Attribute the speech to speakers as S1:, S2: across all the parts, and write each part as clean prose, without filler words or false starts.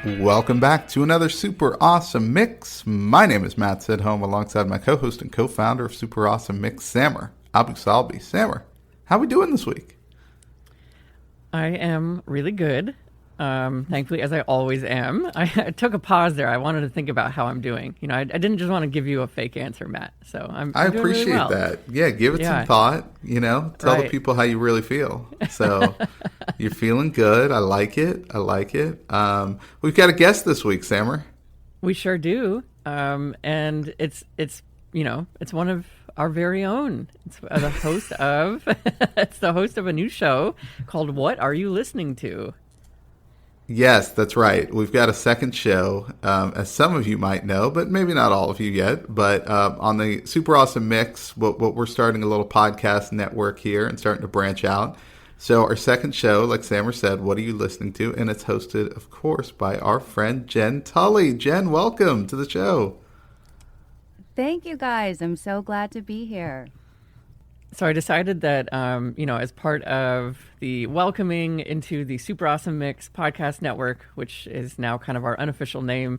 S1: Welcome back to another super awesome mix. My name is Matt Sidholm, alongside my co-host and co-founder of Super Awesome Mix, Samer Abu Salbi. Samer, how we doing this week?
S2: I am really good. Thankfully, as I always am. I took a pause there. I wanted to think about how I'm doing. You know, I didn't just want to give you a fake answer, Matt. So
S1: I
S2: doing
S1: appreciate
S2: really well.
S1: that. Yeah, give it some thought. You know, tell the people how you really feel. So you're feeling good. I like it. We've got a guest this week, Samer.
S2: We sure do. And it's one of our very own. It's the host of a new show called What Are You Listening To?
S1: Yes, that's right. We've got a second show, as some of you might know, but maybe not all of you yet. But on the Super Awesome Mix, what we're starting a little podcast network here and starting to branch out. So our second show, like Samer said, What Are You Listening To? And it's hosted, of course, by our friend Jenn Tully. Jenn, welcome to the show.
S3: Thank you, guys. I'm so glad to be here.
S2: So I decided that, as part of the welcoming into the Super Awesome Mix podcast network, which is now kind of our unofficial name,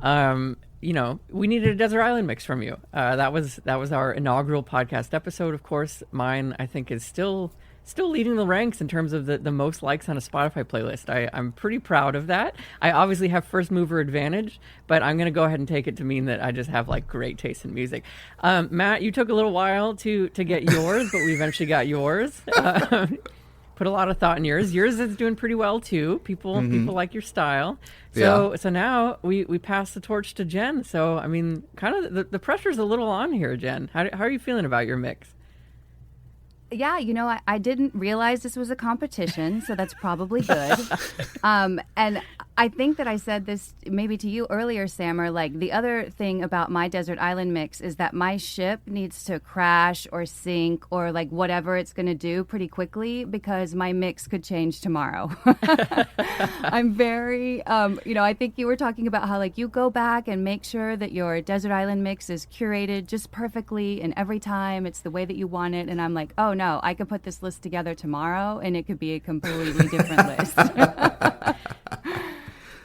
S2: we needed a Desert Island mix from you. That was our inaugural podcast episode. Of course, mine, I think, is still leading the ranks in terms of the most likes on a Spotify playlist. I'm pretty proud of that. I obviously have first mover advantage, but I'm going to go ahead and take it to mean that I just have like great taste in music. Matt, you took a little while to get yours, but we eventually got yours. Put a lot of thought in yours. Yours is doing pretty well too. People like your style. So now we pass the torch to Jenn. So I mean, kind of the pressure's a little on here, Jenn. How are you feeling about your mix?
S3: Yeah, I didn't realize this was a competition, so that's probably good. And I think that I said this maybe to you earlier, Samer, like the other thing about my Desert Island mix is that my ship needs to crash or sink or like whatever it's going to do pretty quickly because my mix could change tomorrow. I'm very, I think you were talking about how like you go back and make sure that your Desert Island mix is curated just perfectly and every time it's the way that you want it. And I'm like, oh, no, I could put this list together tomorrow and it could be a completely different list.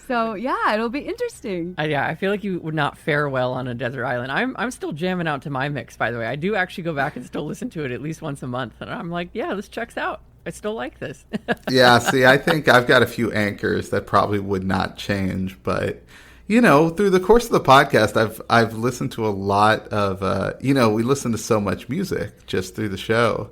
S3: So, yeah, it'll be interesting.
S2: I feel like you would not fare well on a desert island. I'm still jamming out to my mix, by the way. I do actually go back and still listen to it at least once a month. And I'm like, yeah, this checks out. I still like this.
S1: Yeah, see, I think I've got a few anchors that probably would not change. But, through the course of the podcast, I've listened to a lot of, we listen to so much music just through the show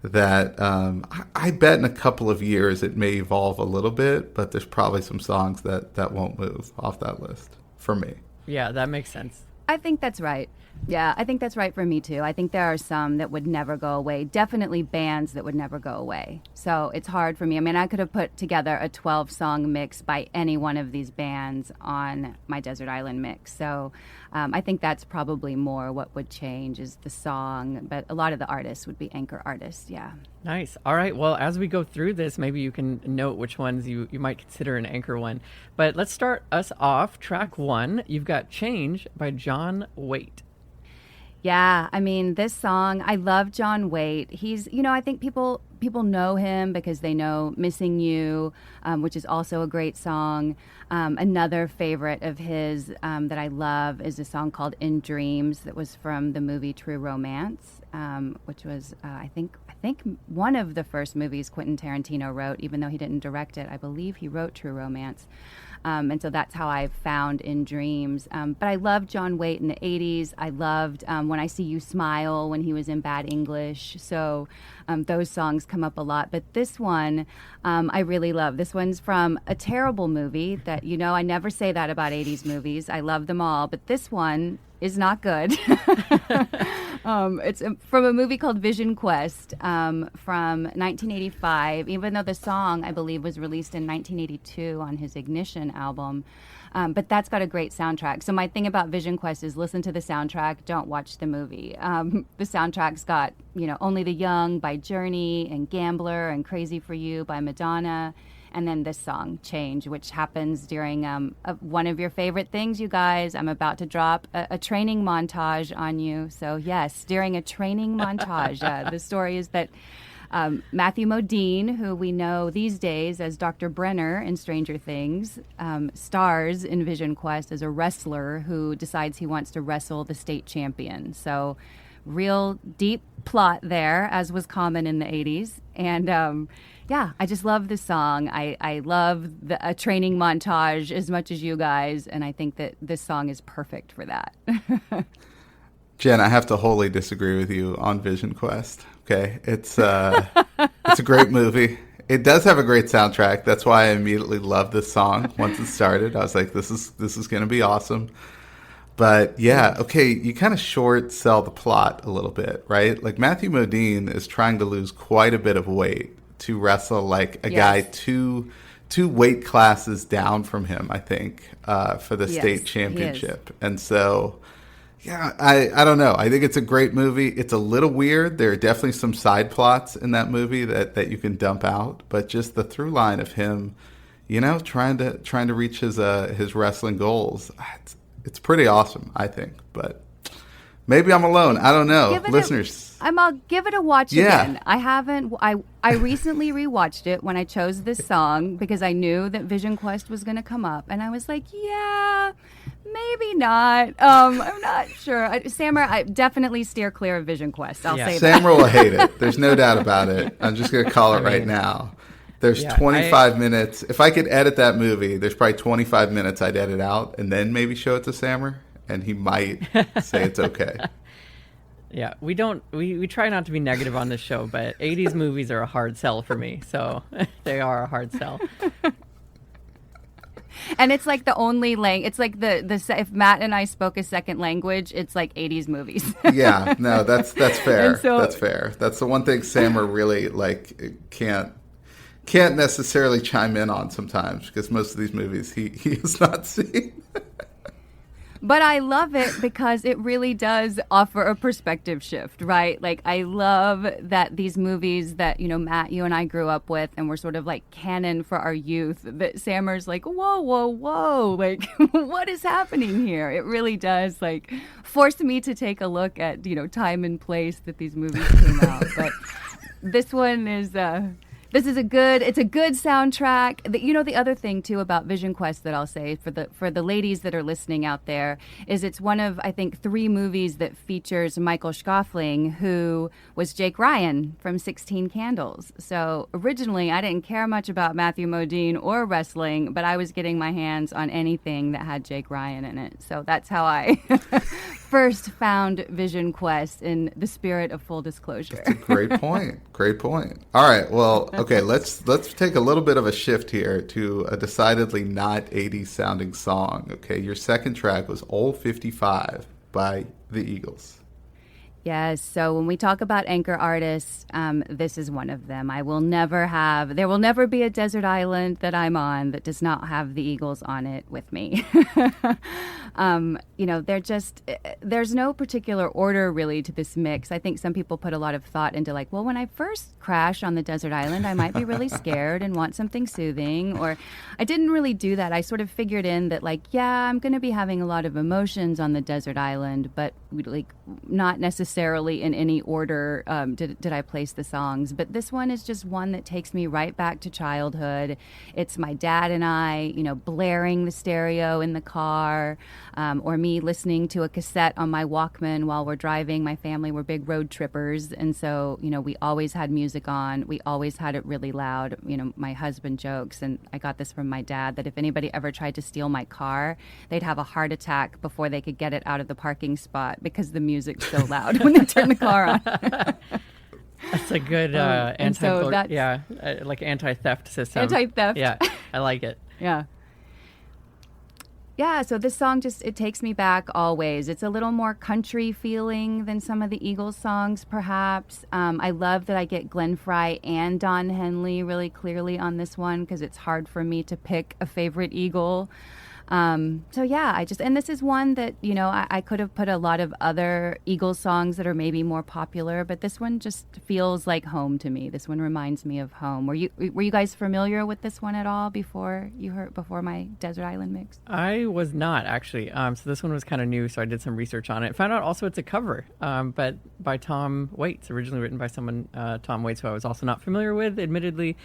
S1: that I bet in a couple of years it may evolve a little bit, but there's probably some songs that won't move off that list for me.
S2: Yeah, that makes sense.
S3: I think that's right. Yeah, I think that's right for me too. I think there are some that would never go away. Definitely bands that would never go away. So it's hard for me. I mean, I could have put together a 12-song mix by any one of these bands on my Desert Island mix. So I think that's probably more what would change is the song. But a lot of the artists would be anchor artists, yeah.
S2: Nice. All right. Well, as we go through this, maybe you can note which ones you might consider an anchor one. But let's start us off. Track 1, you've got Change by John Waite.
S3: Yeah, I mean, this song, I love John Waite. He's, I think people know him because they know Missing You, which is also a great song. Another favorite of his that I love is a song called In Dreams that was from the movie True Romance, which was, I think one of the first movies Quentin Tarantino wrote, even though he didn't direct it. I believe he wrote True Romance. And so that's how I found In Dreams. But I loved John Waite in the 80s. I loved When I See You Smile when he was in Bad English. So those songs come up a lot. But this one I really love. This one's from a terrible movie that, I never say that about 80s movies. I love them all. But this one is not good. It's from a movie called Vision Quest from 1985, even though the song, I believe, was released in 1982 on his Ignition album. But that's got a great soundtrack. So my thing about Vision Quest is listen to the soundtrack, don't watch the movie. The soundtrack's got, Only the Young by Journey and Gambler and Crazy for You by Madonna. And then this song, Change, which happens during one of your favorite things, you guys. I'm about to drop a training montage on you. So, yes, during a training montage. The story is that Matthew Modine, who we know these days as Dr. Brenner in Stranger Things, stars in Vision Quest as a wrestler who decides he wants to wrestle the state champion. So real deep plot there, as was common in the 80s. And I just love this song. I love a training montage as much as you guys, and I think that this song is perfect for that.
S1: Jen, I have to wholly disagree with you on Vision Quest. Okay, it's a great movie. It does have a great soundtrack. That's why I immediately loved this song once it started. I was like, this is going to be awesome. But yeah, okay, you kind of short sell the plot a little bit, right? Like Matthew Modine is trying to lose quite a bit of weight to wrestle like a guy two weight classes down from him, I think, for the state championship. And so, yeah, I don't know. I think it's a great movie. It's a little weird. There are definitely some side plots in that movie that you can dump out, but just the through line of him, trying to reach his wrestling goals. It's pretty awesome, I think, but maybe I'm alone. I don't know. Listeners.
S3: I'll give it a watch again. I haven't. I recently rewatched it when I chose this song because I knew that Vision Quest was going to come up, and I was like, yeah, maybe not. I'm not sure. Sammer, I definitely steer clear of Vision Quest. I'll say that.
S1: Sammer will hate it. There's no doubt about it. I'm just going to call it right now. There's 25 minutes. If I could edit that movie, there's probably 25 minutes I'd edit out and then maybe show it to Sammer, and he might say it's okay.
S2: Yeah, we try not to be negative on this show, but 80s movies are a hard sell for me, so they are a hard sell.
S3: And it's like the only it's like if Matt and I spoke a second language, it's like 80s movies.
S1: Yeah, no, that's fair. That's fair. That's the one thing Sammer really can't necessarily chime in on sometimes because most of these movies he has not seen.
S3: But I love it because it really does offer a perspective shift, right? Like, I love that these movies that, Matt, you and I grew up with and were sort of like canon for our youth, that Sammer's like, whoa, like, what is happening here? It really does, like, force me to take a look at, time and place that these movies came out. But this one is... it's a good soundtrack. The other thing too about Vision Quest that I'll say for the ladies that are listening out there is it's one of, I think, 3 movies that features Michael Scoffling, who was Jake Ryan from 16 Candles. So originally I didn't care much about Matthew Modine or wrestling, but I was getting my hands on anything that had Jake Ryan in it. So that's how I first found Vision Quest in the spirit of full disclosure.
S1: That's a great point. Great point. All right. Well, okay, let's take a little bit of a shift here to a decidedly not 80s sounding song. Okay, your second track was Old 55 by the Eagles.
S3: Yes, so when we talk about anchor artists, this is one of them. there will never be a desert island that I'm on that does not have the Eagles on it with me. There's no particular order really to this mix. I think some people put a lot of thought into like, well, when I first crash on the desert island, I might be really scared and want something soothing. Or I didn't really do that. I sort of figured in that like, yeah, I'm going to be having a lot of emotions on the desert island, but like not necessarily in any order did I place the songs. But this one is just one that takes me right back to childhood. It's my dad and I, blaring the stereo in the car, or me listening to a cassette on my Walkman while we're driving. My family were big road trippers, and so we always had music on. We always had it really loud. My husband jokes, and I got this from my dad, that if anybody ever tried to steal my car, they'd have a heart attack before they could get it out of the parking spot because the music's so loud when they turn the car on.
S2: That's a good like anti-theft system.
S3: Anti-theft.
S2: Yeah, I like it.
S3: Yeah. Yeah, so this song it takes me back always. It's a little more country feeling than some of the Eagles songs, perhaps. I love that I get Glenn Frey and Don Henley really clearly on this one because it's hard for me to pick a favorite Eagle. So yeah, and this is one that, I could have put a lot of other Eagles songs that are maybe more popular, but this one just feels like home to me. This one reminds me of home. Were you guys familiar with this one at all before my Desert Island mix?
S2: I was not, actually. So this one was kind of new, so I did some research on it. Found out also it's a cover, but by Tom Waite. It's originally written by someone, Tom Waite, who I was also not familiar with, admittedly.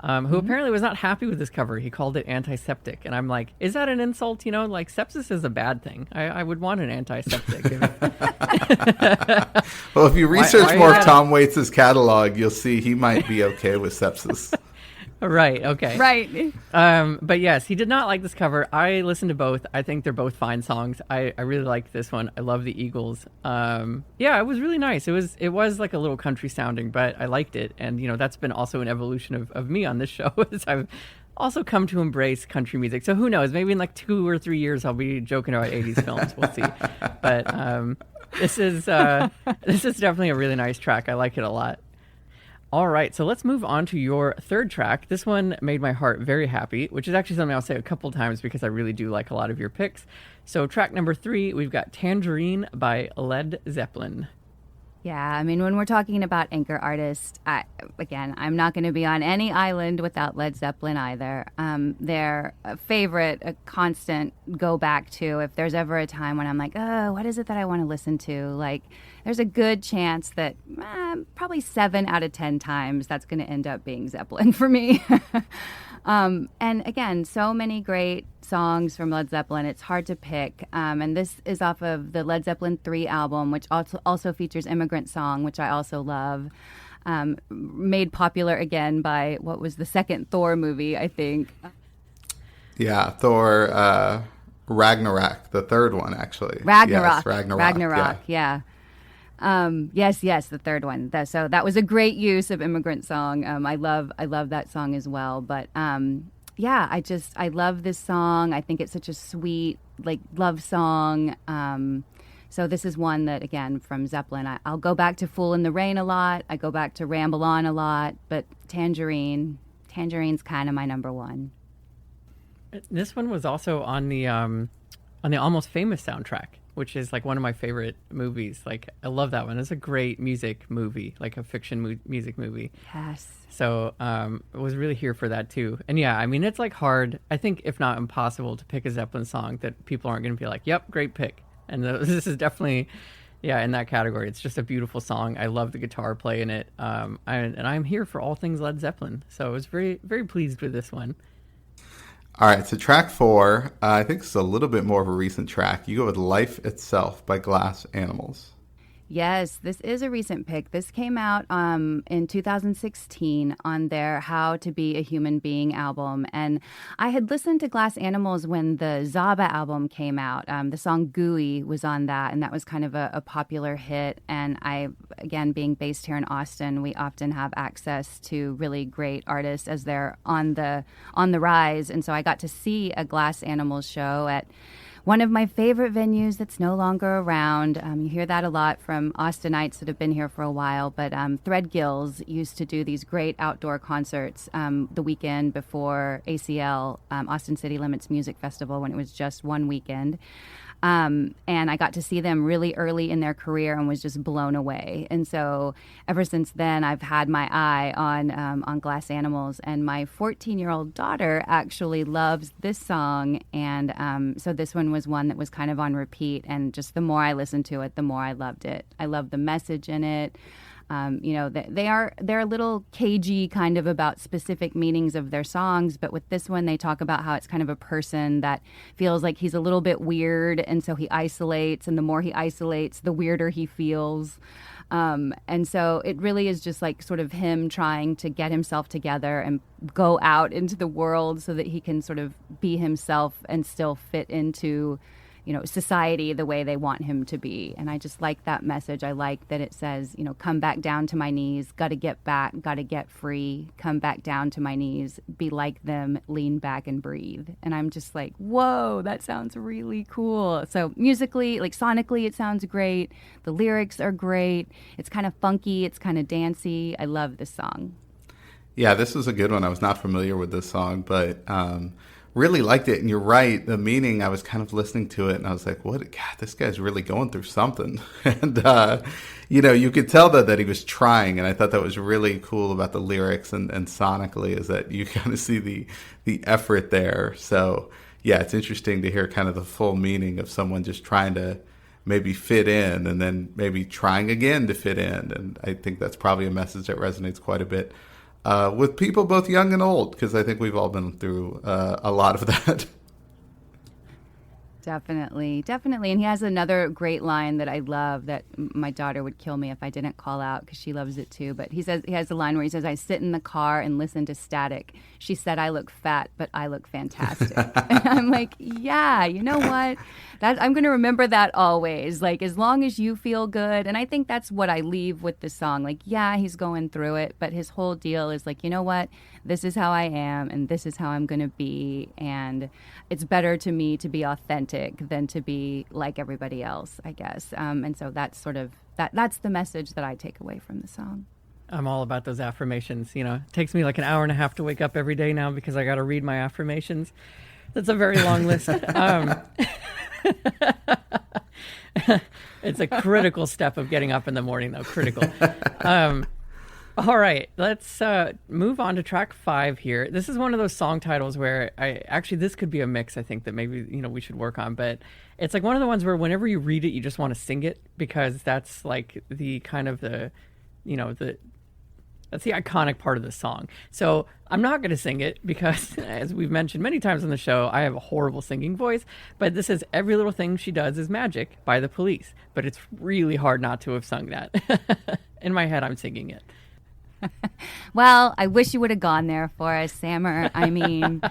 S2: Who apparently was not happy with this cover. He called it antiseptic. And I'm like, is that an insult? Like sepsis is a bad thing. I would want an antiseptic.
S1: Well, if you research more of Tom Waits' catalog, you'll see he might be okay with sepsis.
S2: Right, okay.
S3: Right.
S2: But yes, he did not like this cover. I listened to both. I think they're both fine songs. I really liked this one. I love the Eagles. Yeah, it was really nice. It was like a little country sounding, but I liked it. And, that's been also an evolution of me on this show, as I've also come to embrace country music. So who knows? Maybe in like 2 or 3 years, I'll be joking about 80s films. We'll see. But this is definitely a really nice track. I like it a lot. All right, so let's move on to your third track. This one made my heart very happy, which is actually something I'll say a couple times because I really do like a lot of your picks. So track number 3, we've got Tangerine by Led Zeppelin.
S3: Yeah, I mean, when we're talking about anchor artists, I'm not going to be on any island without Led Zeppelin either. They're a favorite, a constant go back to. If there's ever a time when I'm like, oh, what is it that I want to listen to? Like, there's a good chance that probably 7 out of 10 times that's going to end up being Zeppelin for me. And again, so many great songs from Led Zeppelin. It's hard to pick. And this is off of the Led Zeppelin 3 album, which also features Immigrant Song, which I also love. Made popular again by what was the second Thor movie, I think.
S1: Yeah, Thor Ragnarok, the third one, actually.
S3: Ragnarok.
S1: Yes, Ragnarok,
S3: yeah. Yes, the third one. So that was a great use of Immigrant Song. I love that song as well. But I love this song. I think it's such a sweet, like, love song. So this is one that, again, from Zeppelin, I'll go back to Fool in the Rain a lot. I go back to Ramble On a lot. But Tangerine, Tangerine's kind of my number one.
S2: This one was also on the Almost Famous soundtrack, which is like one of my favorite movies. Like, I love that one. It's a great music movie, like a fiction music movie.
S3: Yes.
S2: So I was really here for that too. And yeah, I mean, it's like hard, I think, if not impossible, to pick a Zeppelin song that people aren't going to be like, yep, great pick. And this is definitely, in that category. It's just a beautiful song. I love the guitar play in it. And I'm here for all things Led Zeppelin. So I was very, very pleased with this one.
S1: All right, so track 4, I think it's a little bit more of a recent track. You go with Life Itself by Glass Animals.
S3: Yes, this is a recent pick. This came out in 2016 on their How to Be a Human Being album. And I had listened to Glass Animals when the Zaba album came out. The song Gooey was on that, and that was kind of a popular hit. And I, again, being based here in Austin, we often have access to really great artists as they're on the rise. And so I got to see a Glass Animals show at one of my favorite venues that's no longer around. You hear that a lot from Austinites that have been here for a while, but Threadgills used to do these great outdoor concerts the weekend before ACL, Austin City Limits Music Festival, when it was just one weekend. And I got to see them really early in their career and was just blown away. And so ever since then, I've had my eye on Glass Animals. And my 14-year-old daughter actually loves this song. And so this one was one that was kind of on repeat. And just the more I listened to it, the more I loved it. I love the message in it. They're a little cagey kind of about specific meanings of their songs, but with this one they talk about how it's kind of a person that feels like he's a little bit weird, and so he isolates, and the more he isolates, the weirder he feels. And so it really is just like sort of him trying to get himself together and go out into the world so that he can sort of be himself and still fit into society the way they want him to be. And I just like that message. I like that it says, come back down to my knees, got to get back, got to get free, come back down to my knees, be like them, lean back and breathe. And I'm just like, whoa, that sounds really cool. So musically, like sonically, it sounds great. The lyrics are great. It's kind of funky. It's kind of dancey. I love this song.
S1: Yeah, this was a good one. I was not familiar with this song, but really liked it. And you're right, the meaning, I was kind of listening to it and I was like, what, God, this guy's really going through something. And, you could tell that he was trying. And I thought that was really cool about the lyrics and sonically, is that you kind of see the effort there. So yeah, it's interesting to hear kind of the full meaning of someone just trying to maybe fit in and then maybe trying again to fit in. And I think that's probably a message that resonates quite a bit with people both young and old, because I think we've all been through a lot of that.
S3: Definitely. And he has another great line that I love that my daughter would kill me if I didn't call out, because she loves it too. But he has a line where he says, "I sit in the car and listen to static. She said I look fat, but I look fantastic." And I'm like, yeah, you know what? I'm going to remember that always. Like, as long as you feel good. And I think that's what I leave with the song. Like, yeah, he's going through it, but his whole deal is like, you know what? This is how I am, and this is how I'm going to be. And it's better to me to be authentic than to be like everybody else, I guess. And so that's sort of that's the message that I take away from the song.
S2: I'm all about those affirmations. It takes me like an hour and a half to wake up every day now because I got to read my affirmations. That's a very long list. It's a critical step of getting up in the morning, though. Critical. All right, let's move on to track 5 here. This is one of those song titles where this could be a mix, I think, that maybe, we should work on. But it's like one of the ones where whenever you read it, you just want to sing it, because that's like the kind of that's the iconic part of the song. So I'm not going to sing it because, as we've mentioned many times on the show, I have a horrible singing voice. But this is "Every Little Thing She Does Is Magic" by The Police. But it's really hard not to have sung that. In my head, I'm singing it.
S3: Well, I wish you would have gone there for us, Sammer. I mean,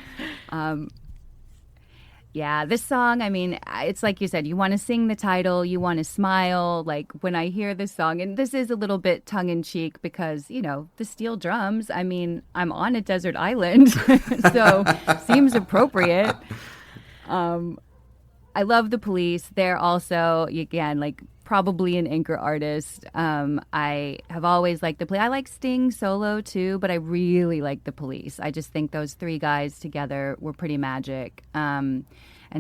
S3: yeah, this song, I mean, it's like you said, you want to sing the title, you want to smile. Like, when I hear this song, and this is a little bit tongue-in-cheek because, the steel drums, I mean, I'm on a desert island, so seems appropriate. I love The Police. They're also, again, like, probably an anchor artist. I have always liked The Police. I like Sting solo too, but I really like The Police. I just think those 3 guys together were pretty magic. And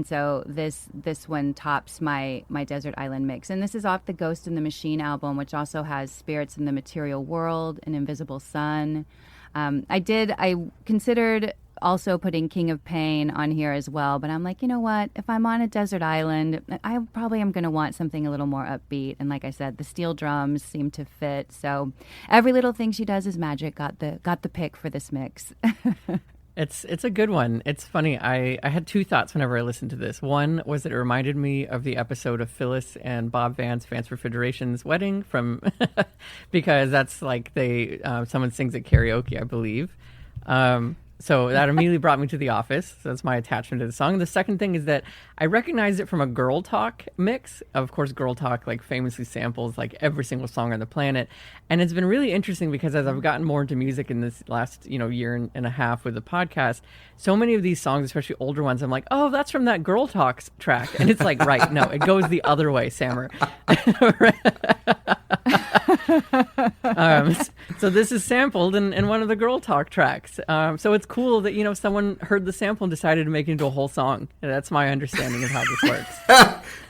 S3: so this one tops my Desert Island mix. And this is off the Ghost in the Machine album, which also has Spirits in the Material World and Invisible Sun. I considered also putting King of Pain on here as well, but I'm like, you know what? If I'm on a desert island, I probably am going to want something a little more upbeat. And like I said, the steel drums seem to fit. So Every Little Thing She Does Is Magic got the pick for this mix.
S2: It's a good one. It's funny. I had 2 thoughts whenever I listened to this. One was that it reminded me of the episode of Phyllis and Bob Vance, Vance Refrigeration's wedding, from because that's like someone sings at karaoke, I believe. So that immediately brought me to The Office. So that's my attachment to the song. The second thing is that I recognized it from a Girl Talk mix. Of course, Girl Talk like famously samples like every single song on the planet. And it's been really interesting because as I've gotten more into music in this last, year and a half with the podcast, so many of these songs, especially older ones, I'm like, oh, that's from that Girl Talk track. And it's like, right, no, it goes the other way, Sammer. So this is sampled in one of the Girl Talk tracks. So it's cool that, someone heard the sample and decided to make it into a whole song. And that's my understanding of how this works.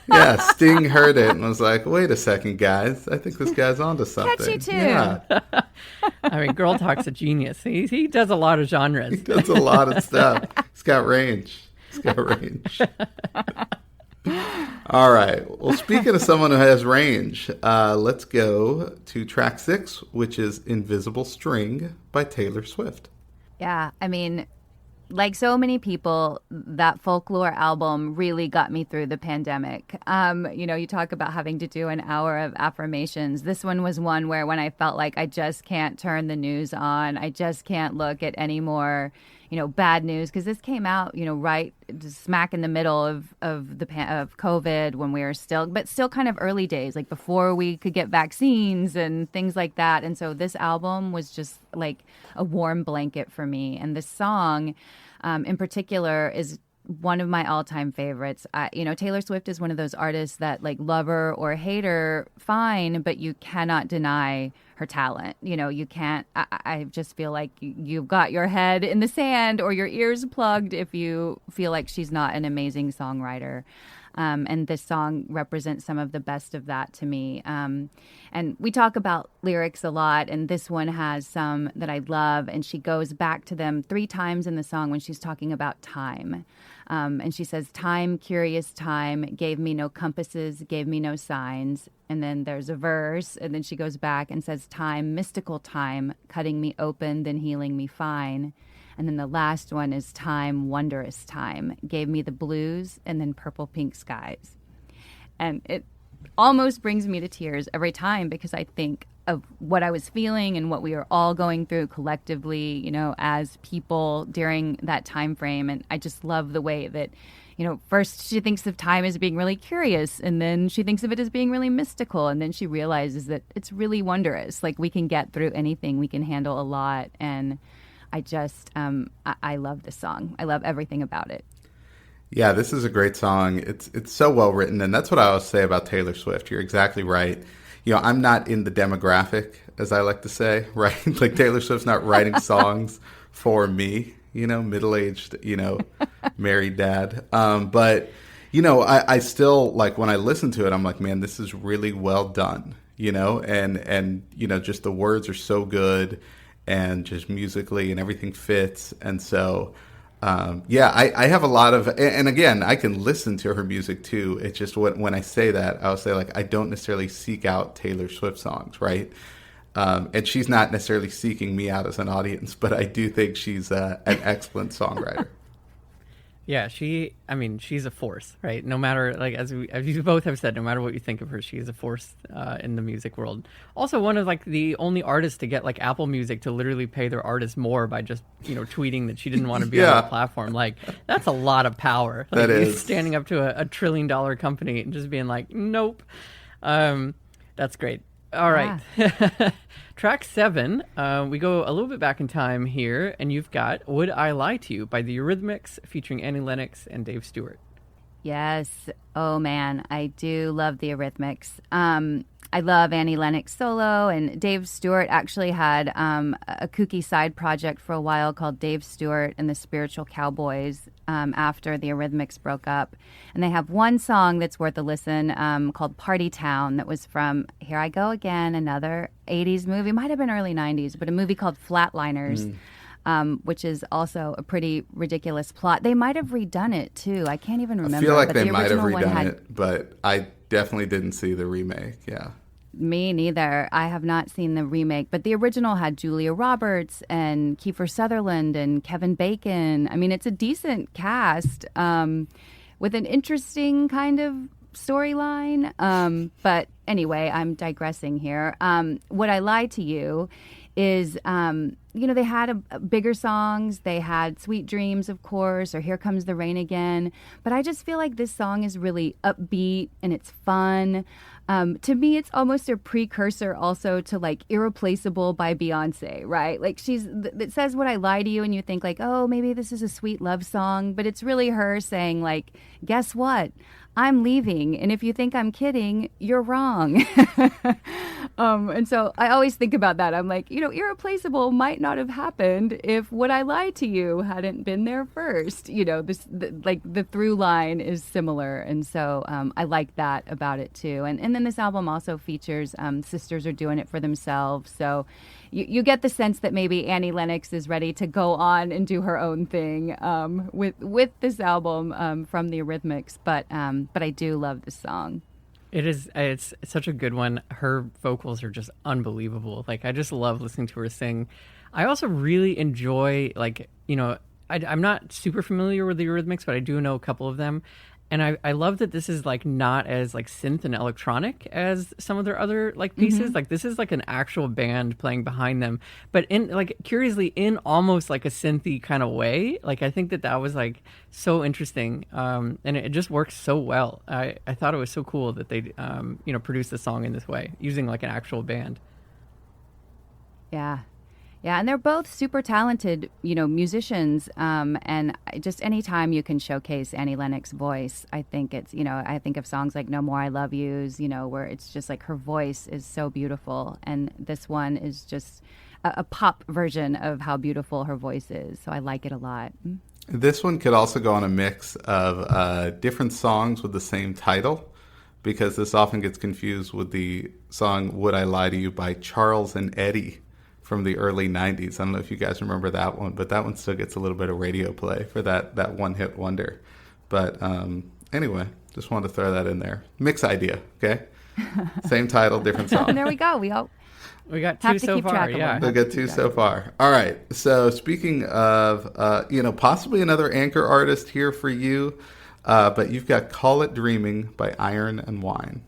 S1: Yeah, Sting heard it and was like, wait a second, guys. I think this guy's onto something.
S3: Catchy too.
S1: Yeah.
S2: I mean, Girl Talk's a genius. He does a lot of genres.
S1: He does a lot of stuff. He's got range. All right. Well, speaking of someone who has range, let's go to track 6, which is Invisible String by Taylor Swift.
S3: Yeah, I mean, like so many people, that Folklore album really got me through the pandemic. You talk about having to do an hour of affirmations. This one was one where when I felt like I just can't turn the news on, I just can't look at any more, bad news, because this came out, right smack in the middle of COVID, when we were still kind of early days, like before we could get vaccines and things like that. And so this album was just like a warm blanket for me. And this song in particular is one of my all-time favorites. Taylor Swift is one of those artists that, like, lover or hater, fine, but you cannot deny her talent. You can't. I just feel like you've got your head in the sand or your ears plugged if you feel like she's not an amazing songwriter. And this song represents some of the best of that to me. And we talk about lyrics a lot, and this one has some that I love, and she goes back to them 3 times in the song when she's talking about time. And she says, "Time, curious time, gave me no compasses, gave me no signs." And then there's a verse, and then she goes back and says, "Time, mystical time, cutting me open, then healing me fine." And then the last one is "Time, wondrous time, gave me the blues and then purple pink skies." And it almost brings me to tears every time because I think of what I was feeling and what we were all going through collectively, as people during that time frame. And I just love the way that, first she thinks of time as being really curious, and then she thinks of it as being really mystical, and then she realizes that it's really wondrous. Like, we can get through anything, we can handle a lot. And I just, I love this song. I love everything about it.
S1: Yeah, this is a great song. It's so well written, and that's what I always say about Taylor Swift. You're exactly right. I'm not in the demographic, as I like to say, right? Like, Taylor Swift's not writing songs for me, middle-aged, married dad. But, I still, like, when I listen to it, I'm like, man, this is really well done, and just the words are so good, and just musically and everything fits. And so, I have a lot of, and again, I can listen to her music too. It's just when I say that, I'll say, like, I don't necessarily seek out Taylor Swift songs, right? And she's not necessarily seeking me out as an audience, but I do think she's an excellent songwriter.
S2: Yeah, she's a force, right? No matter, like, as you both have said, no matter what you think of her, she's a force in the music world. Also, one of, like, the only artists to get, like, Apple Music to literally pay their artists more by just, tweeting that she didn't want to be on the platform. Like, that's a lot of power. Like,
S1: that is.
S2: Standing up to a $1 trillion company and just being like, nope. That's great. All right. Track 7, we go a little bit back in time here, and you've got "Would I Lie to You" by the Eurythmics featuring Annie Lennox and Dave Stewart.
S3: Yes. Oh, man. I do love the Eurythmics. I love Annie Lennox solo, and Dave Stewart actually had a kooky side project for a while called Dave Stewart and the Spiritual Cowboys after the Eurythmics broke up. And they have one song that's worth a listen called Party Town that was from, here I go again, another 80s movie. It might have been early 90s, but a movie called Flatliners. Which is also a pretty ridiculous plot. They might have redone it, too. I can't even remember.
S1: I feel like they might have redone it, but I definitely didn't see the remake, yeah.
S3: Me neither. I have not seen the remake, but the original had Julia Roberts and Kiefer Sutherland and Kevin Bacon. I mean, it's a decent cast with an interesting kind of storyline. But anyway, I'm digressing here. Would I Lie to You is, they had bigger songs. They had Sweet Dreams, of course, or Here Comes the Rain Again. But I just feel like this song is really upbeat and it's fun. To me, it's almost a precursor also to, like, Irreplaceable by Beyonce, right? Like, it says "Would I Lie to You," and you think, like, oh, maybe this is a sweet love song. But it's really her saying, like, guess what? I'm leaving, and if you think I'm kidding, you're wrong. And so I always think about that. I'm like, Irreplaceable might not have happened if Would I Lie to You hadn't been there first. The through line is similar, and so I like that about it too. And then this album also features sisters are doing it for themselves, so you get the sense that maybe Annie Lennox is ready to go on and do her own thing with this album from the Eurythmics. But I do love this song.
S2: It's such a good one. Her vocals are just unbelievable. Like, I just love listening to her sing. I also really enjoy, like, I'm not super familiar with the Eurythmics, but I do know a couple of them. And I love that this is, like, not as, like, synth and electronic as some of their other, like, pieces. Mm-hmm. Like, this is, like, an actual band playing behind them, but in, like, curiously in almost like a synthy kind of way. Like, I think that was, like, so interesting. And it just works so well. I thought it was so cool that they, produced the song in this way using, like, an actual band.
S3: Yeah. Yeah, and they're both super talented, musicians. And just anytime you can showcase Annie Lennox's voice, I think it's, I think of songs like No More I Love Yous, where it's just like her voice is so beautiful. And this one is just a pop version of how beautiful her voice is. So I like it a lot.
S1: This one could also go on a mix of different songs with the same title, because this often gets confused with the song Would I Lie to You by Charles and Eddie from the early 90s. I don't know if you guys remember that one, but that one still gets a little bit of radio play for that one-hit wonder. But anyway, just wanted to throw that in there. Mix idea, okay? Same title, different song.
S3: There we go. We
S2: got
S3: have
S2: two
S3: to
S2: so
S3: keep
S2: far.
S3: track of
S2: Yeah,
S3: them.
S1: We got two so far. All right. So speaking of, possibly another anchor artist here for you, but you've got Call It Dreaming by Iron and Wine.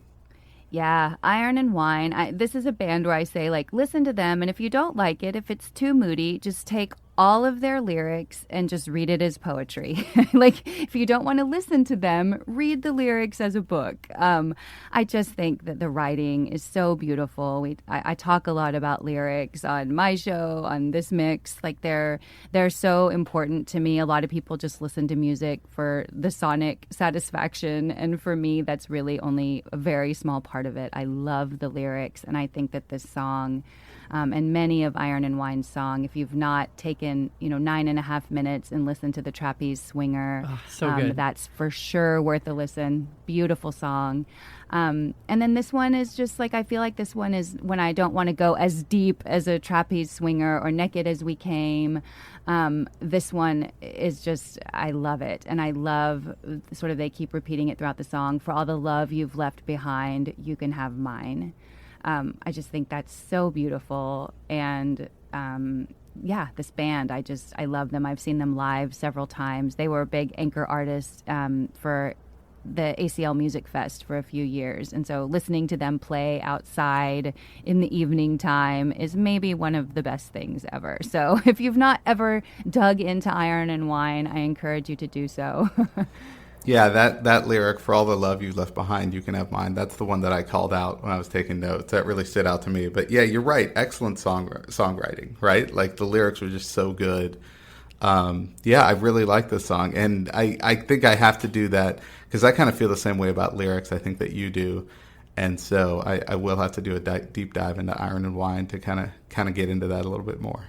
S3: Yeah, Iron and Wine. This is a band where I say, like, listen to them, and if you don't like it, if it's too moody, just take all of their lyrics and just read it as poetry. Like, if you don't want to listen to them, read the lyrics as a book. I just think that the writing is so beautiful. I talk a lot about lyrics on my show, on this mix. Like, they're so important to me. A lot of people just listen to music for the sonic satisfaction, and for me, that's really only a very small part of it. I love the lyrics, and I think that this song, and many of Iron and Wine's song, if you've not taken 9.5 minutes and listened to the Trapeze Swinger,
S2: so good.
S3: That's for sure worth a listen. Beautiful song. And then this one is just like, I feel like this one is when I don't want to go as deep as a Trapeze Swinger or Naked as We Came. This one is just, I love it. And I love sort of, they keep repeating it throughout the song. For all the love you've left behind, you can have mine. I just think that's so beautiful. And this band, I love them. I've seen them live several times. They were a big anchor artist for the ACL Music Fest for a few years. And so listening to them play outside in the evening time is maybe one of the best things ever. So if you've not ever dug into Iron and Wine, I encourage you to do so.
S1: Yeah, that lyric, for all the love you left behind, you can have mine. That's the one that I called out when I was taking notes. That really stood out to me. But yeah, you're right. Excellent songwriting, right? Like, the lyrics were just so good. I really like this song. And I think I have to do that because I kind of feel the same way about lyrics, I think, that you do. And so I will have to do a deep dive into Iron and Wine to kind of get into that a little bit more.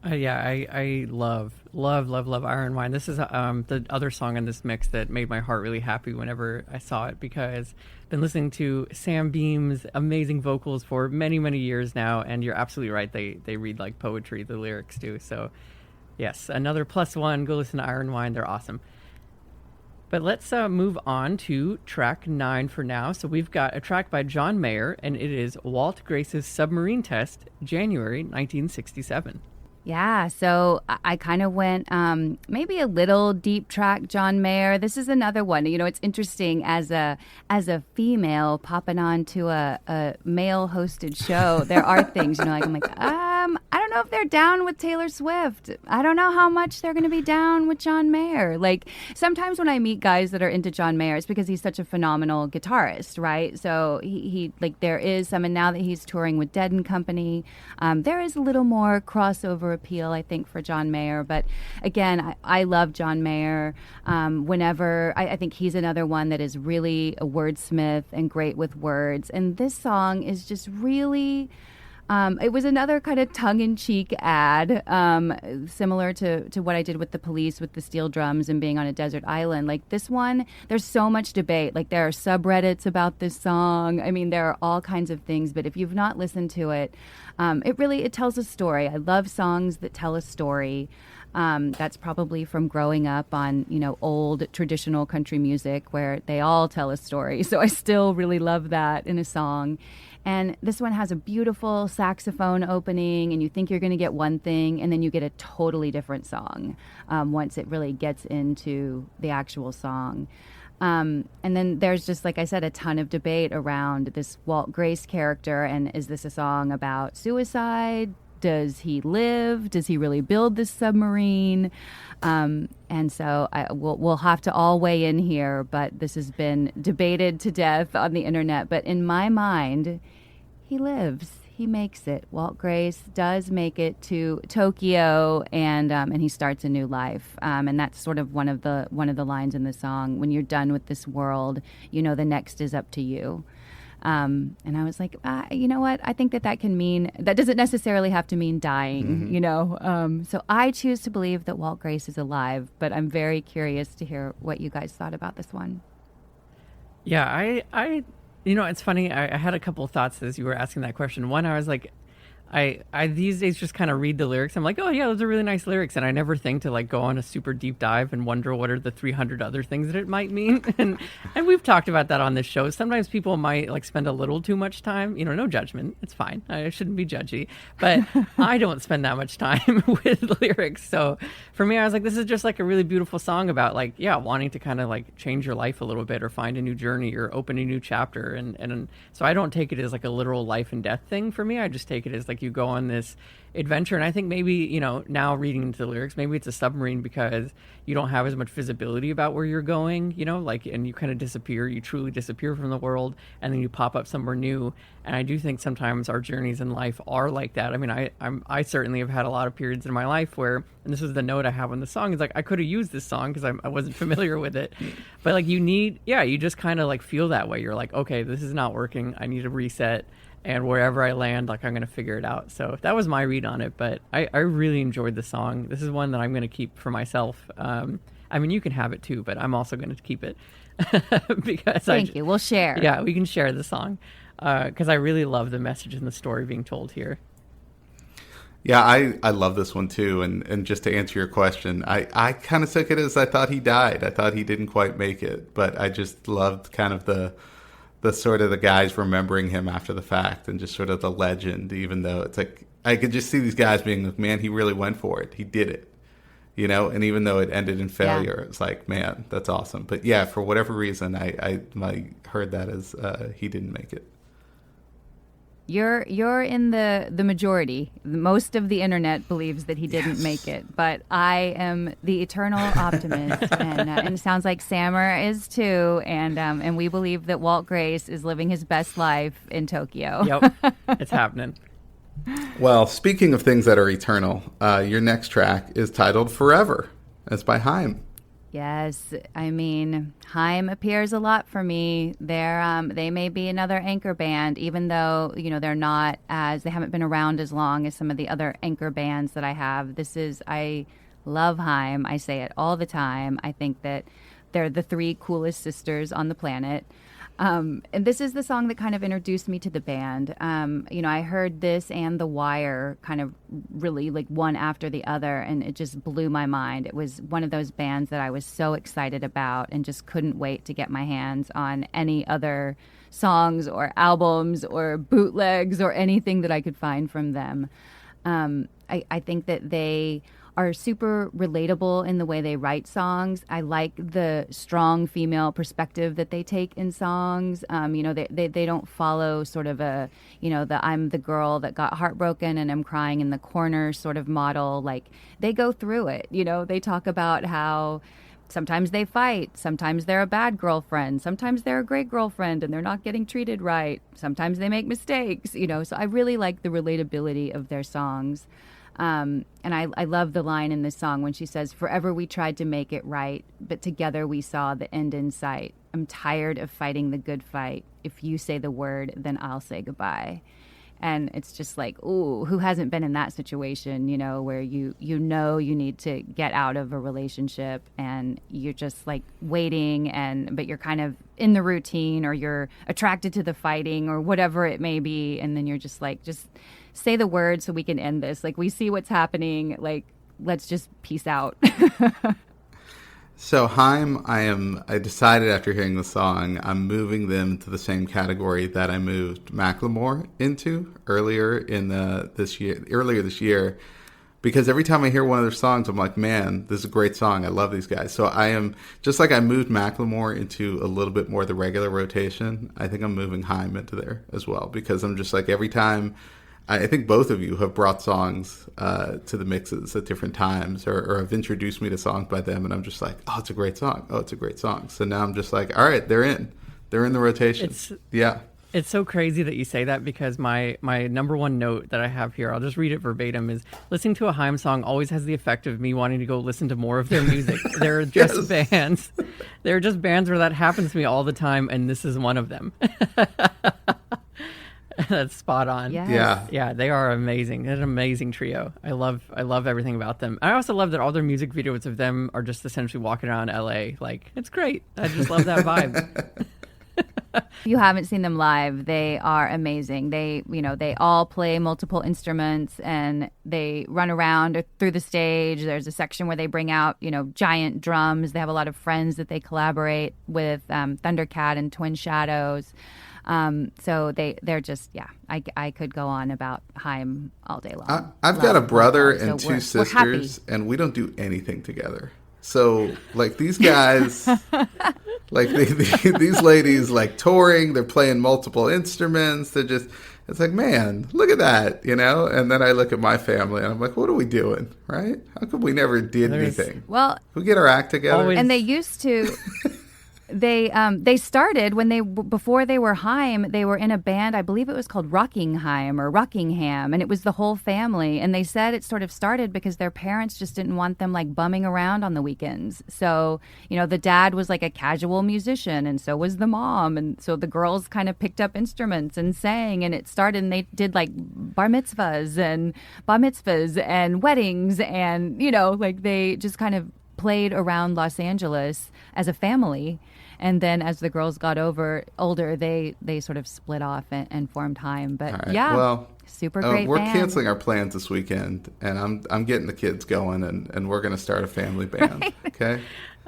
S2: I love Iron Wine. This is the other song in this mix that made my heart really happy whenever I saw it, because I've been listening to Sam Beam's amazing vocals for many, many years now, and you're absolutely right. They read like poetry, the lyrics do. So yes, another +1. Go listen to Iron Wine. They're awesome. But let's move on to track 9 for now. So we've got a track by John Mayer, and it is Walt Grace's Submarine Test, January 1967.
S3: Yeah, so I kind of went maybe a little deep track John Mayer. This is another one. It's interesting as a female popping on to a male hosted show. There are things, I don't know if they're down with Taylor Swift. I don't know how much they're going to be down with John Mayer. Like, sometimes when I meet guys that are into John Mayer, it's because he's such a phenomenal guitarist, right? So he there is some, and now that he's touring with Dead and Company, there is a little more crossover appeal, I think, for John Mayer. But again, I love John Mayer. Whenever I think he's another one that is really a wordsmith and great with words. And this song is just really, it was another kind of tongue-in-cheek ad, similar to what I did with the Police with the steel drums and being on a desert island. Like, this one, there's so much debate. Like, there are subreddits about this song. I mean, there are all kinds of things. But if you've not listened to it, it tells a story. I love songs that tell a story. That's probably from growing up on, old traditional country music where they all tell a story. So I still really love that in a song. And this one has a beautiful saxophone opening, and you think you're going to get one thing, and then you get a totally different song once it really gets into the actual song. And then there's just, like I said, a ton of debate around this Walt Grace character, and is this a song about suicide? Does he live? Does he really build this submarine? And so we'll have to all weigh in here, but this has been debated to death on the internet. But in my mind, he lives. he makes it. Walt Grace does make it to Tokyo, and he starts a new life. And that's sort of one of the lines in the song. When you're done with this world, you know the next is up to you. And I was like, you know what? I think that can mean, that doesn't necessarily have to mean dying, you know? So I choose to believe that Walt Grace is alive, but I'm very curious to hear what you guys thought about this one.
S2: Yeah, I you know, it's funny. I had a couple of thoughts as you were asking that question. One, I was like, I these days just kind of read the lyrics. I'm like, oh yeah, those are really nice lyrics, and I never think to like go on a super deep dive and wonder what are the 300 other things that it might mean. And we've talked about that on this show. Sometimes people might like spend a little too much time. You know, no judgment. It's fine. I shouldn't be judgy, but I don't spend that much time with lyrics. So for me, I was like, this is just like a really beautiful song about like, yeah, wanting to kind of like change your life a little bit or find a new journey or open a new chapter. And so I don't take it as like a literal life and death thing for me. I just take it as like you go on this adventure. And I think maybe, you know, now reading into the lyrics, maybe it's a submarine because you don't have as much visibility about where you're going, you know, like, and you kind of disappear, you truly disappear from the world, and then you pop up somewhere new. And I do think sometimes our journeys in life are like that. I mean, I certainly have had a lot of periods in my life where, and this was the note I have on the song, is like, I could have used this song because I wasn't familiar with it. But like you just kind of like feel that way. You're like, okay, this is not working. I need to reset. And wherever I land, like, I'm going to figure it out. So that was my read on it. But I really enjoyed the song. This is one that I'm going to keep for myself. I mean, you can have it too, but I'm also going to keep it. Because
S3: Thank you. We'll share.
S2: Yeah, we can share the song. Because I really love the message and the story being told here.
S1: Yeah, I love this one too. And just to answer your question, I kind of took it as I thought he died. I thought he didn't quite make it. But I just loved kind of the sort of the guys remembering him after the fact and just sort of the legend, even though it's like, I could just see these guys being like, man, he really went for it. He did it, you know? And even though it ended in failure, It's like, man, that's awesome. But yeah, for whatever reason, I heard that as he didn't make it.
S3: You're in the majority. Most of the internet believes that he didn't make it, but I am the eternal optimist, and it sounds like Sammer is too. And we believe that Walt Grace is living his best life in Tokyo.
S2: Yep, it's happening.
S1: Well, speaking of things that are eternal, your next track is titled "Forever." It's by Haim.
S3: Yes, I mean, Haim appears a lot for me. They may be another anchor band, even though, you know, they haven't been around as long as some of the other anchor bands that I have. I love Haim. I say it all the time. I think that they're the three coolest sisters on the planet. And this is the song that kind of introduced me to the band. You know, I heard this and The Wire kind of really like one after the other, and it just blew my mind. It was one of those bands that I was so excited about and just couldn't wait to get my hands on any other songs or albums or bootlegs or anything that I could find from them. I think that they are super relatable in the way they write songs. I like the strong female perspective that they take in songs. You know, they don't follow sort of a, you know, I'm the girl that got heartbroken and I'm crying in the corner sort of model. Like, they go through it. You know, they talk about how sometimes they fight, sometimes they're a bad girlfriend, sometimes they're a great girlfriend and they're not getting treated right, sometimes they make mistakes, you know. So I really like the relatability of their songs. And I love the line in this song when she says, "Forever we tried to make it right, but together we saw the end in sight. I'm tired of fighting the good fight. If you say the word, then I'll say goodbye." And it's just like, ooh, who hasn't been in that situation, you know, where you know you need to get out of a relationship and you're just like waiting, but you're kind of in the routine or you're attracted to the fighting or whatever it may be. And then you're just like, just say the word so we can end this. Like, we see what's happening. Like, let's just peace out.
S1: So Haim, I decided after hearing the song, I'm moving them to the same category that I moved Macklemore into earlier this year, because every time I hear one of their songs, I'm like, man, this is a great song. I love these guys. So I am, just like I moved Macklemore into a little bit more of the regular rotation, I think I'm moving Haim into there as well, because I'm just like, every time, I think both of you have brought songs to the mixes at different times or have introduced me to songs by them, and I'm just like, oh, it's a great song. Oh, it's a great song. So now I'm just like, all right, they're in the rotation. Yeah.
S2: It's so crazy that you say that because my number one note that I have here, I'll just read it verbatim, is listening to a Haim song always has the effect of me wanting to go listen to more of their music. There are just bands. There are just bands where that happens to me all the time, and this is one of them. That's spot on.
S3: Yes.
S2: Yeah, they are amazing. They're an amazing trio. I love everything about them. I also love that all their music videos of them are just essentially walking around LA. Like, it's great. I just love that vibe.
S3: If you haven't seen them live, they are amazing. They all play multiple instruments and they run around through the stage. There's a section where they bring out, giant drums. They have a lot of friends that they collaborate with, Thundercat and Twin Shadows. So they're just, I could go on about Haim all day long.
S1: I've got a brother and two sisters, and we don't do anything together. So, like, these guys, like, these ladies, like, touring, they're playing multiple instruments. They're just, it's like, man, look at that, And then I look at my family, and I'm like, what are we doing, right? How come we never did anything?
S3: Well,
S1: we get our act together.
S3: And they used to... They started before they were Haim, they were in a band, I believe it was called Rockingham or Rockingham, and it was the whole family. And they said it sort of started because their parents just didn't want them like bumming around on the weekends. So, the dad was like a casual musician, and so was the mom. And so the girls kind of picked up instruments and sang, and it started, and they did like bar mitzvahs and and weddings, and, like they just kind of played around Los Angeles as a family. And then as the girls got older, they sort of split off and formed Haim. But super great
S1: we're
S3: band.
S1: canceling our plans this weekend, and I'm getting the kids going, and we're going to start a family band. Right. Okay.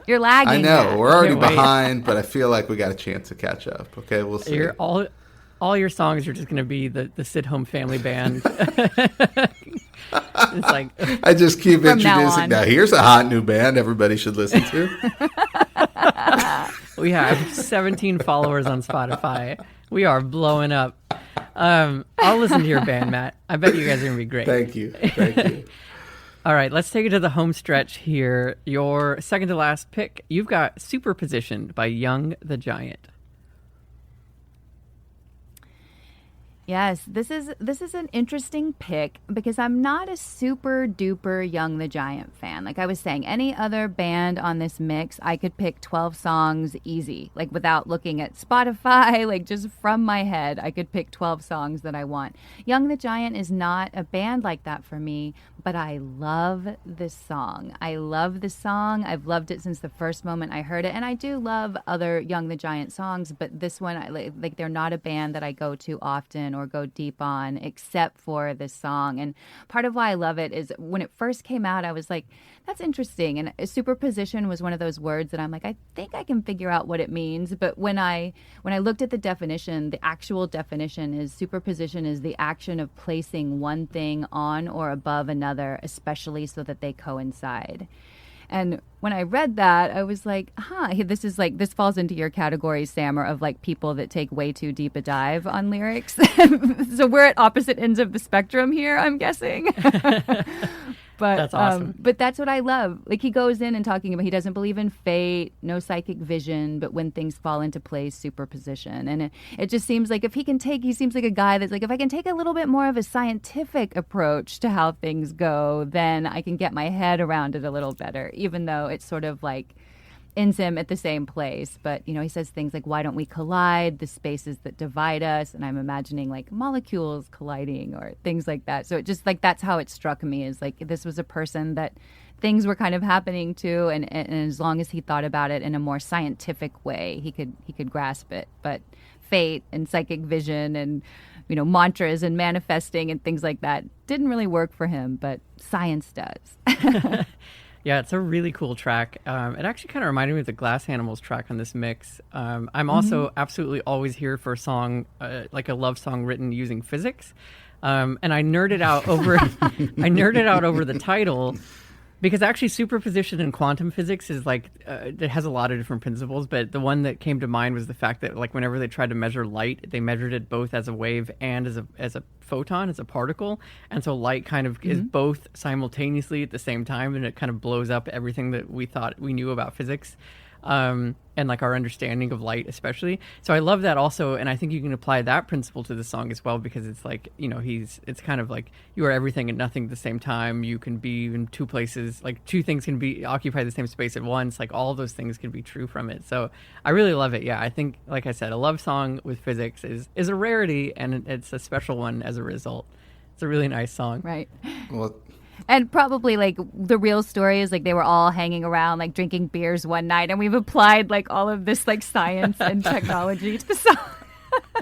S3: You're lagging.
S1: I know we're already behind, but I feel like we got a chance to catch up. Okay, we'll see.
S2: All your songs are just going to be the sit home family band. It's like
S1: I just keep introducing. Now here's a hot new band everybody should listen to.
S2: We have 17 followers on Spotify. We are blowing up. I'll listen to your band, Matt. I bet you guys are going to be great.
S1: Thank you.
S2: All right, let's take it to the home stretch here. Your second to last pick, you've got Superpositioned by Young the Giant.
S3: Yes, this is an interesting pick because I'm not a super duper Young the Giant fan. Like I was saying, any other band on this mix, I could pick 12 songs easy, like without looking at Spotify, like just from my head, I could pick 12 songs that I want. Young the Giant is not a band like that for me, but I love this song. I love this song. I've loved it since the first moment I heard it, and I do love other Young the Giant songs, but this one, like they're not a band that I go to often or go deep on except for this song. And part of why I love it is when it first came out, I was like, that's interesting. And superposition was one of those words that I'm like, I think I can figure out what it means. But when I looked at the definition, the actual definition is superposition is the action of placing one thing on or above another, especially so that they coincide. And when I read that, I was like, this falls into your category, Sam, of like people that take way too deep a dive on lyrics. So we're at opposite ends of the spectrum here, I'm guessing. But
S2: that's awesome.
S3: But that's what I love. Like he goes in and talking about he doesn't believe in fate, no psychic vision, but when things fall into place, superposition. And it just seems like he seems like a guy that's like, if I can take a little bit more of a scientific approach to how things go, then I can get my head around it a little better, even though it's sort of like ends him at the same place. But, he says things like, why don't we collide, the spaces that divide us? And I'm imagining like molecules colliding or things like that. So it just like, that's how it struck me, is like, this was a person that things were kind of happening to. And as long as he thought about it in a more scientific way, he could grasp it. But fate and psychic vision and, mantras and manifesting and things like that didn't really work for him, but science does.
S2: Yeah, it's a really cool track. It actually kind of reminded me of the Glass Animals track on this mix. I'm also absolutely always here for a song, like a love song written using physics. And I nerded out over the title, because actually superposition in quantum physics is like, it has a lot of different principles, but the one that came to mind was the fact that like whenever they tried to measure light, they measured it both as a wave and as a photon, as a particle. And so light kind of is both simultaneously at the same time, and it kind of blows up everything that we thought we knew about physics. and like our understanding of light especially. So I love that also, and I think you can apply that principle to the song as well, because it's like, you know, it's kind of like you are everything and nothing at the same time. You can be in two places, like two things can be occupy the same space at once, like all of those things can be true from it. So I really love it. Yeah, I think, like I said, a love song with physics is a rarity, and it's a special one as a result. It's a really nice song.
S3: Right.
S1: Well,
S3: and probably like the real story is like they were all hanging around like drinking beers one night, and we've applied like all of this like science and technology to the song.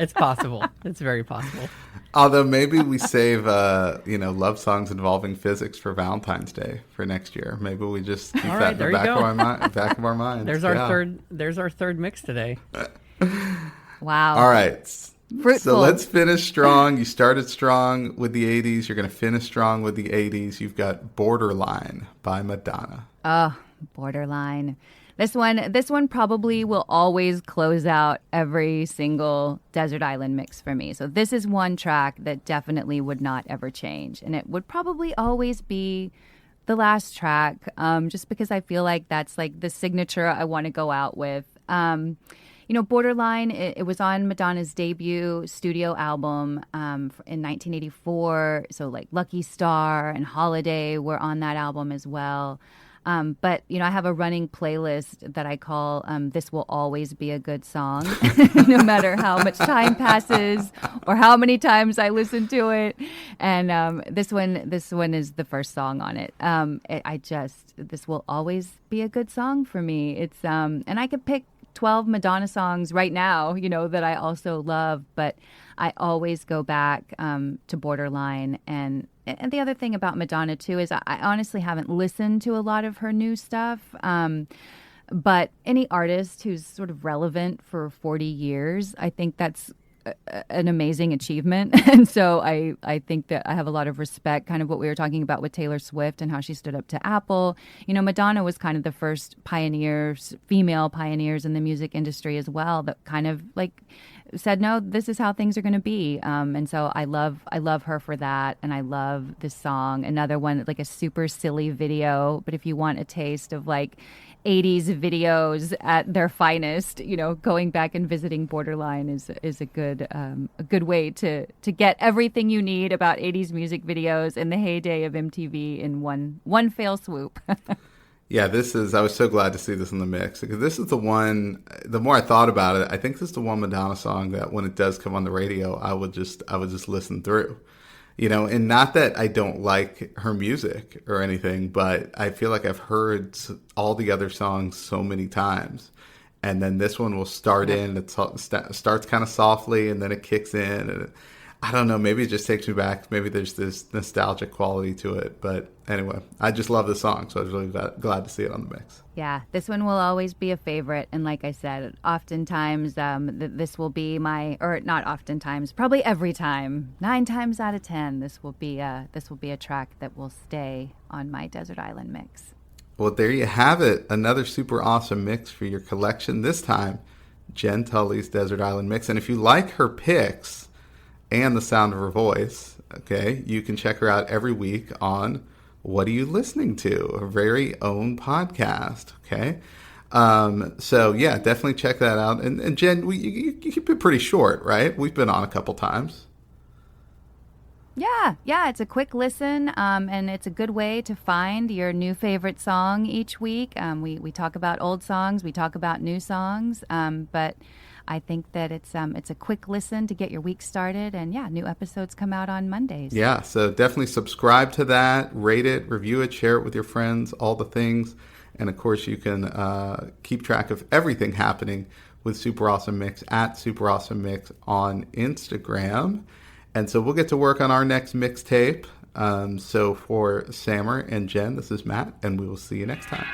S2: It's possible. It's very possible.
S1: although maybe we save, love songs involving physics for Valentine's Day for next year. Maybe we just keep
S2: All
S1: that
S2: right,
S1: in the
S2: there you
S1: back of our minds.
S2: There's our third mix today.
S3: Wow.
S1: All right.
S3: Fruitful.
S1: So let's finish strong. You started strong with the 80s. You're going to finish strong with the 80s. You've got Borderline by Madonna.
S3: Oh, Borderline. This one probably will always close out every single Desert Island mix for me. So this is one track that definitely would not ever change. And it would probably always be the last track, just because I feel like that's like the signature I want to go out with. Borderline, it was on Madonna's debut studio album in 1984. So like Lucky Star and Holiday were on that album as well. But I have a running playlist that I call This Will Always Be a Good Song, no matter how much time passes or how many times I listen to it. And this one is the first song on it. This will always be a good song for me. It's and I could pick 12 Madonna songs right now, that I also love, but I always go back to Borderline. And the other thing about Madonna, too, is I honestly haven't listened to a lot of her new stuff. But any artist who's sort of relevant for 40 years, I think that's an amazing achievement. And so I think that I have a lot of respect, kind of what we were talking about with Taylor Swift and how she stood up to Apple. Madonna was kind of the first female pioneers in the music industry as well, that kind of like said, no, this is how things are going to be. And so I love her for that. And I love this song. Another one, like a super silly video, but if you want a taste of like 80s videos at their finest, going back and visiting Borderline is a good way to get everything you need about 80s music videos in the heyday of MTV in one fell swoop.
S1: Yeah, I was so glad to see this in the mix, because this is the one, the more I thought about it, I think this is the one Madonna song that when it does come on the radio, I would just listen through. And not that I don't like her music or anything, but I feel like I've heard all the other songs so many times. And then this one will start in, it starts kind of softly, and then it kicks in. And I don't know, maybe it just takes me back. Maybe there's this nostalgic quality to it. But anyway, I just love the song, so I was really glad to see it on the mix.
S3: Yeah, this one will always be a favorite. And like I said, oftentimes this will be not oftentimes, probably every time, 9 times out of 10, this will be a track that will stay on my Desert Island mix.
S1: Well, there you have it. Another super awesome mix for your collection. This time, Jenn Tully's Desert Island mix. And if you like her picks and the sound of her voice, okay, you can check her out every week on What Are You Listening To? Her very own podcast, okay? So, yeah, definitely check that out. And Jenn, you keep it pretty short, right? We've been on a couple times.
S3: Yeah, it's a quick listen, and it's a good way to find your new favorite song each week. We talk about old songs, we talk about new songs, but I think that it's a quick listen to get your week started, and new episodes come out on Mondays.
S1: Yeah, so definitely subscribe to that, rate it, review it, share it with your friends, all the things, and of course you can keep track of everything happening with Super Awesome Mix at Super Awesome Mix on Instagram. And so we'll get to work on our next mixtape. So for Sammer and Jenn, this is Matt, and we will see you next time.